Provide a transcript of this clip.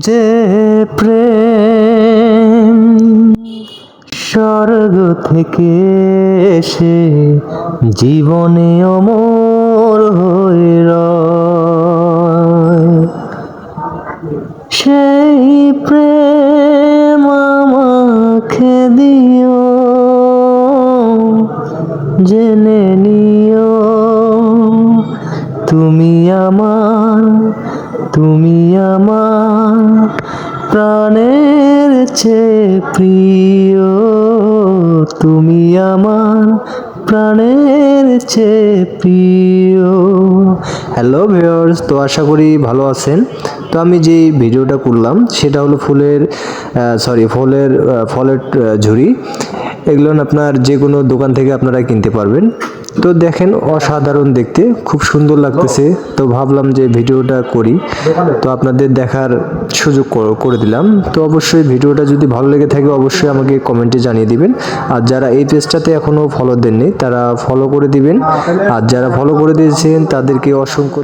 যে প্রেম স্বর্গ থেকে এসে জীবনে অমর হয়ে রয়, সেই প্রেম আমাকে দিও, জেনে নিও তুমি আমার, তুমি আমার প্রাণের চেয়ে প্রিয়, তুমি আমার প্রাণের চেয়ে প্রিয়। হ্যালো ভিউয়ার্স, তো আশা করি ভালো আছেন। তো আমি যে ভিডিওটা করলাম সেটা হলো ফলের ঝুড়ি। এগুলো আপনার যে কোনো দোকান থেকে আপনারা কিনতে পারবেন। তো দেখেন অসাধারণ দেখতে, খুব সুন্দর লাগতেছে। তো ভাবলাম যে ভিডিওটা করি, তো আপনাদের দেখার সুযোগ করে দিলাম। তো অবশ্যই ভিডিওটা যদি ভালো লেগে থাকে অবশ্যই আমাকে কমেন্টে জানিয়ে দিবেন। আর যারা এই পেজটাতে এখনো ফলো দেননি তারা ফলো করে দিবেন, আর যারা ফলো করে দিয়েছেন তাদেরকে অসংখ্য